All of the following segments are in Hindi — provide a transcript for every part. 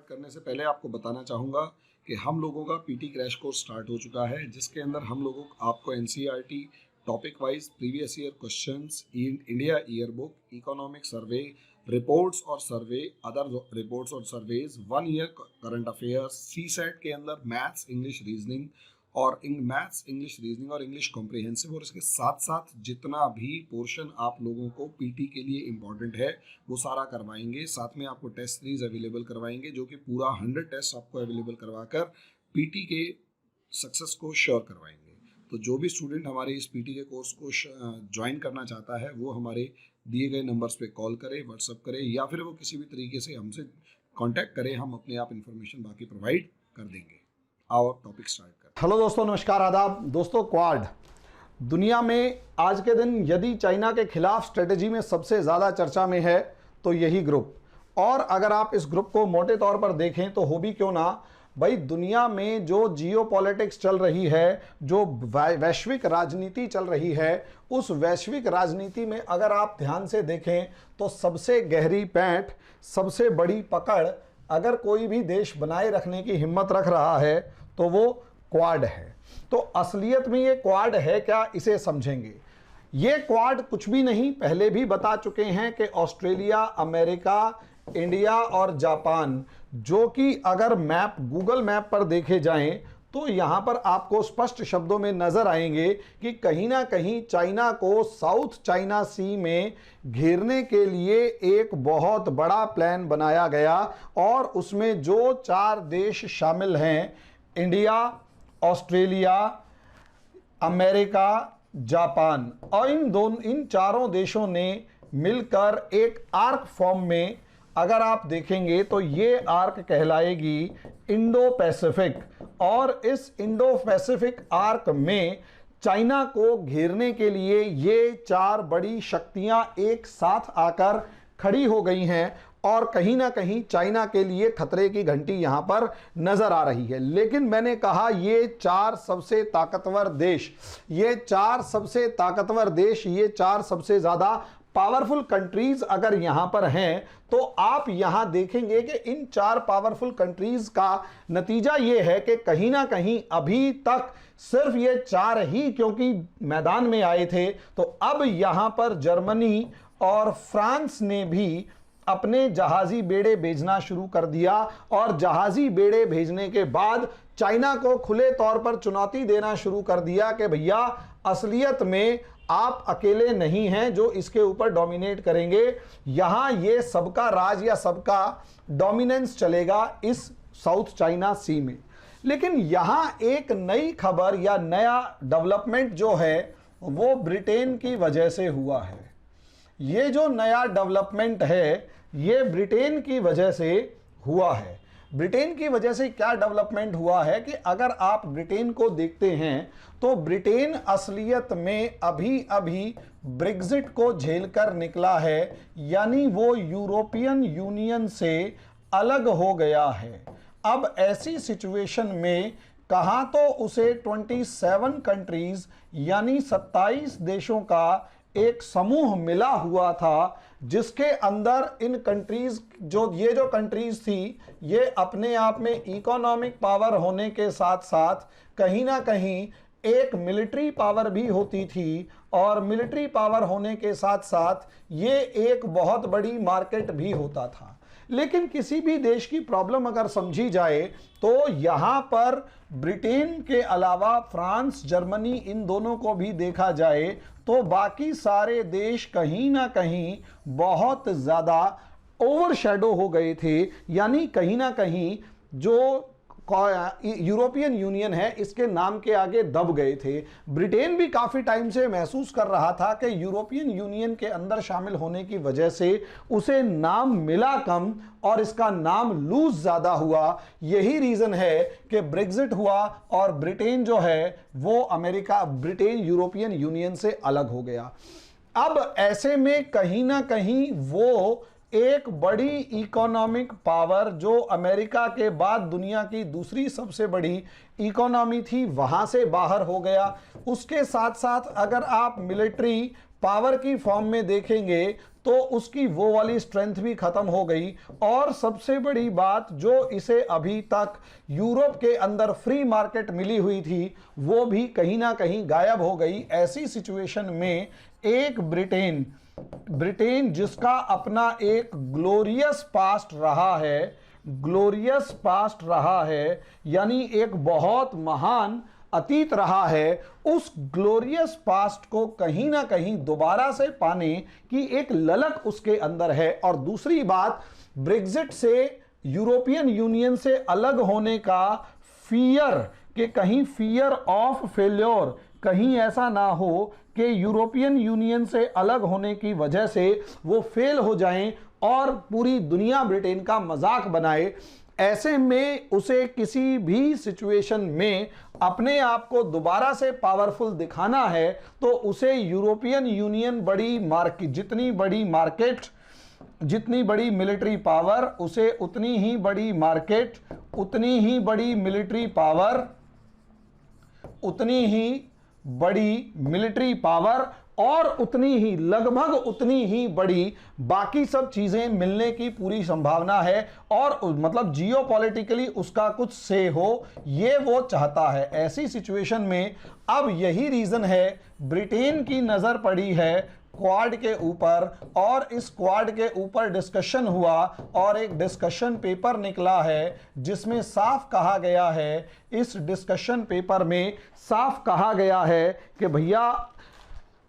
करने से पहले आपको बताना चाहूँगा कि हम लोगों का पीटी क्रैश कोर्स स्टार्ट हो चुका है, जिसके अंदर हम लोगों आपको NCERT topic wise previous year questions, India year book, economic survey, reports और सर्वे, अदर रिपोर्ट्स और सर्वेज, 1 ईयर करंट अफेयर्स, सी सेट के अंदर मैथ्स, इंग्लिश, रीजनिंग और इंग्लिश कॉम्प्रिहेंसिव, और इसके साथ साथ जितना भी पोर्शन आप लोगों को पीटी के लिए इम्पॉर्टेंट है वो सारा करवाएंगे। साथ में आपको टेस्ट सीरीज अवेलेबल करवाएंगे, जो कि पूरा 100 टेस्ट आपको अवेलेबल करवाकर पीटी के सक्सेस को श्योर करवाएंगे। तो जो भी स्टूडेंट हमारे इस पीटी के कोर्स को ज्वाइन करना चाहता है वो हमारे दिए गए नंबर्स पे कॉल करे, व्हाट्सअप करे, या फिर वो किसी भी तरीके से हमसे कांटेक्ट करे, हम अपने आप इन्फॉर्मेशन बाकी प्रोवाइड कर देंगे। आओ टॉपिक स्टार्ट करें। हेलो दोस्तों, नमस्कार, आदाब। दोस्तों, क्वाड दुनिया में आज के दिन यदि चाइना के खिलाफ स्ट्रेटेजी में सबसे ज़्यादा चर्चा में है तो यही ग्रुप। और अगर आप इस ग्रुप को मोटे तौर पर देखें तो हो भी क्यों ना भाई, दुनिया में जो जियोपॉलिटिक्स चल रही है, जो वैश्विक राजनीति चल रही है, उस वैश्विक राजनीति में अगर आप ध्यान से देखें तो सबसे गहरी पैंठ, सबसे बड़ी पकड़ अगर कोई भी देश बनाए रखने की हिम्मत रख रहा है तो वो क्वाड है। तो असलियत में ये क्वाड है क्या, इसे समझेंगे। ये क्वाड कुछ भी नहीं, पहले भी बता चुके हैं कि ऑस्ट्रेलिया, अमेरिका, इंडिया और जापान, जो कि अगर मैप गूगल मैप पर देखे जाएं तो यहां पर आपको स्पष्ट शब्दों में नजर आएंगे कि कहीं ना कहीं चाइना को साउथ चाइना सी में घेरने के लिए एक बहुत बड़ा प्लान बनाया गया। और उसमें जो 4 देश शामिल हैं, इंडिया, ऑस्ट्रेलिया, अमेरिका, जापान, और इन चारों देशों ने मिलकर एक आर्क फॉर्म में, अगर आप देखेंगे तो ये आर्क कहलाएगी इंडो पैसिफिक। और इस इंडो पैसिफिक आर्क में चाइना को घेरने के लिए ये 4 बड़ी शक्तियां एक साथ आकर खड़ी हो गई हैं और कहीं ना कहीं चाइना के लिए खतरे की घंटी यहां पर नजर आ रही है। लेकिन मैंने कहा ये 4 सबसे ताकतवर देश, ये 4 सबसे ताकतवर देश, ये 4 सबसे ज्यादा पावरफुल कंट्रीज अगर यहां पर हैं तो आप यहां देखेंगे कि इन 4 पावरफुल कंट्रीज का नतीजा यह है कि कहीं ना कहीं अभी तक सिर्फ ये 4 ही क्योंकि मैदान में आए थे, तो अब यहां पर जर्मनी और फ्रांस ने भी अपने जहाजी बेड़े भेजना शुरू कर दिया। और जहाजी बेड़े भेजने के बाद चाइना को खुले तौर पर चुनौती देना शुरू कर दिया कि भैया असलियत में आप अकेले नहीं हैं जो इसके ऊपर डोमिनेट करेंगे, यहां ये सबका राज या सबका डोमिनेंस चलेगा इस साउथ चाइना सी में। लेकिन यहां एक नई खबर या नया डेवलपमेंट जो है वो ब्रिटेन की वजह से हुआ है। ये जो नया डेवलपमेंट है ये ब्रिटेन की वजह से हुआ है। ब्रिटेन की वजह से क्या डेवलपमेंट हुआ है कि अगर आप ब्रिटेन को देखते हैं तो ब्रिटेन असलियत में अभी अभी ब्रेग्जिट को झेलकर निकला है, यानी वो यूरोपियन यूनियन से अलग हो गया है। अब ऐसी सिचुएशन में कहाँ तो उसे 27 कंट्रीज यानी 27 देशों का एक समूह मिला हुआ था, जिसके अंदर इन कंट्रीज ये जो कंट्रीज थी ये अपने आप में इकोनॉमिक पावर होने के साथ साथ कहीं ना कहीं एक मिलिट्री पावर भी होती थी, और मिलिट्री पावर होने के साथ साथ ये एक बहुत बड़ी मार्केट भी होता था। लेकिन किसी भी देश की प्रॉब्लम अगर समझी जाए तो यहां पर ब्रिटेन के अलावा फ्रांस, जर्मनी, इन दोनों को भी देखा जाए तो बाकी सारे देश कहीं ना कहीं बहुत ज़्यादा ओवरशैडो हो गए थे, यानी कहीं ना कहीं जो यूरोपियन यूनियन है इसके नाम के आगे दब गए थे। ब्रिटेन भी काफ़ी टाइम से महसूस कर रहा था कि यूरोपियन यूनियन के अंदर शामिल होने की वजह से उसे नाम मिला कम और इसका नाम लूज ज़्यादा हुआ। यही रीज़न है कि ब्रेग्जिट हुआ और ब्रिटेन जो है वो ब्रिटेन यूरोपियन यूनियन से अलग हो गया। अब ऐसे में कहीं ना कहीं वो एक बड़ी इकोनॉमिक पावर जो अमेरिका के बाद दुनिया की दूसरी सबसे बड़ी इकोनॉमी थी वहां से बाहर हो गया। उसके साथ साथ अगर आप मिलिट्री पावर की फॉर्म में देखेंगे तो उसकी वो वाली स्ट्रेंथ भी खत्म हो गई, और सबसे बड़ी बात जो इसे अभी तक यूरोप के अंदर फ्री मार्केट मिली हुई थी वो भी कहीं ना कहीं गायब हो गई। ऐसी सिचुएशन में एक ब्रिटेन जिसका अपना एक ग्लोरियस पास्ट रहा है, यानी एक बहुत महान अतीत रहा है, उस ग्लोरियस पास्ट को कहीं ना कहीं दोबारा से पाने की एक ललक उसके अंदर है। और दूसरी बात, ब्रेग्जिट से, यूरोपियन यूनियन से अलग होने का फियर, कि कहीं फियर ऑफ फेल्योर, कहीं ऐसा ना हो कि यूरोपियन यूनियन से अलग होने की वजह से वो फेल हो जाएं और पूरी दुनिया ब्रिटेन का मजाक बनाए। ऐसे में उसे किसी भी सिचुएशन में अपने आप को दोबारा से पावरफुल दिखाना है तो उसे यूरोपियन यूनियन जितनी बड़ी मिलिट्री पावर, उसे उतनी ही बड़ी मार्केट, उतनी ही बड़ी मिलिट्री पावर, उतनी ही बड़ी मिलिट्री पावर और लगभग उतनी ही बड़ी बाकी सब चीजें मिलने की पूरी संभावना है, और मतलब जियोपॉलिटिकली उसका कुछ से हो, ये वो चाहता है। ऐसी सिचुएशन में अब यही रीजन है ब्रिटेन की नजर पड़ी है क्वाड के ऊपर, और इस क्वाड के ऊपर डिस्कशन हुआ और एक डिस्कशन पेपर निकला है जिसमें साफ कहा गया है, इस डिस्कशन पेपर में साफ कहा गया है कि भैया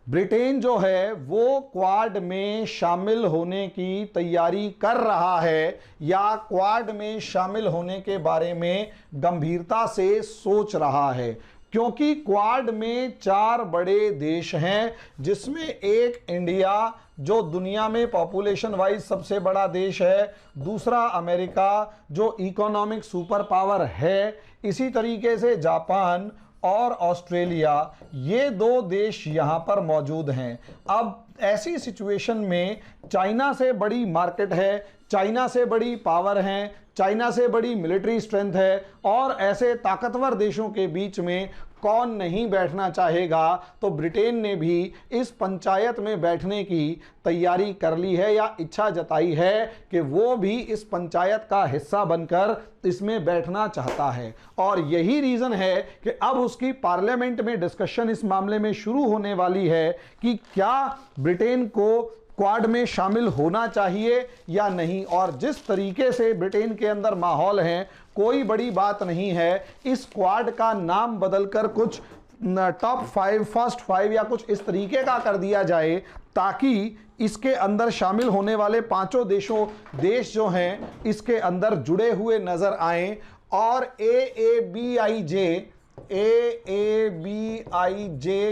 ब्रिटेन जो है वो क्वाड में शामिल होने की तैयारी कर रहा है, या क्वाड में शामिल होने के बारे में गंभीरता से सोच रहा है, क्योंकि क्वाड में 4 बड़े देश हैं, जिसमें एक इंडिया जो दुनिया में पॉपुलेशन वाइज सबसे बड़ा देश है, दूसरा अमेरिका जो इकोनॉमिक सुपर पावर है, इसी तरीके से जापान और ऑस्ट्रेलिया, ये 2 देश यहां पर मौजूद हैं। अब ऐसी सिचुएशन में चाइना से बड़ी मार्केट है, चाइना से बड़ी पावर है, चाइना से बड़ी मिलिट्री स्ट्रेंथ है, और ऐसे ताकतवर देशों के बीच में कौन नहीं बैठना चाहेगा। तो ब्रिटेन ने भी इस पंचायत में बैठने की तैयारी कर ली है, या इच्छा जताई है कि वो भी इस पंचायत का हिस्सा बनकर इसमें बैठना चाहता है। और यही रीजन है कि अब उसकी पार्लियामेंट में डिस्कशन इस मामले में शुरू होने वाली है कि क्या ब्रिटेन को क्वाड में शामिल होना चाहिए या नहीं। और जिस तरीके से ब्रिटेन के अंदर माहौल है, कोई बड़ी बात नहीं है, इस क्वाड का नाम बदलकर कुछ टॉप 5, फर्स्ट 5 या कुछ इस तरीके का कर दिया जाए, ताकि इसके अंदर शामिल होने वाले 5 देश जो हैं इसके अंदर जुड़े हुए नजर आए, और AABIJ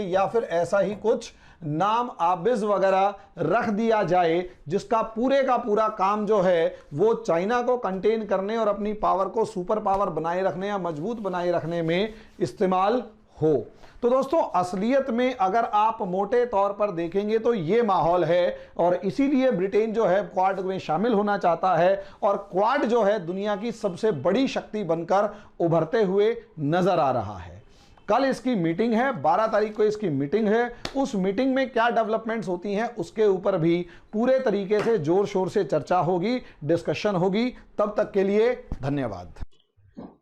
या फिर ऐसा ही कुछ नाम आबिज वगैरह रख दिया जाए, जिसका पूरे का पूरा काम जो है वो चाइना को कंटेन करने और अपनी पावर को सुपर पावर बनाए रखने या मजबूत बनाए रखने में इस्तेमाल हो। तो दोस्तों, असलियत में अगर आप मोटे तौर पर देखेंगे तो ये माहौल है, और इसीलिए ब्रिटेन जो है क्वाड में शामिल होना चाहता है, और क्वाड जो है दुनिया की सबसे बड़ी शक्ति बनकर उभरते हुए नजर आ रहा है। कल इसकी मीटिंग है, 12 तारीख को इसकी मीटिंग है। उस मीटिंग में क्या डेवलपमेंट्स होती हैं उसके ऊपर भी पूरे तरीके से जोर शोर से चर्चा होगी, डिस्कशन होगी। तब तक के लिए धन्यवाद।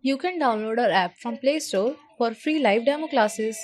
You can download our app from Play Store for free live demo classes.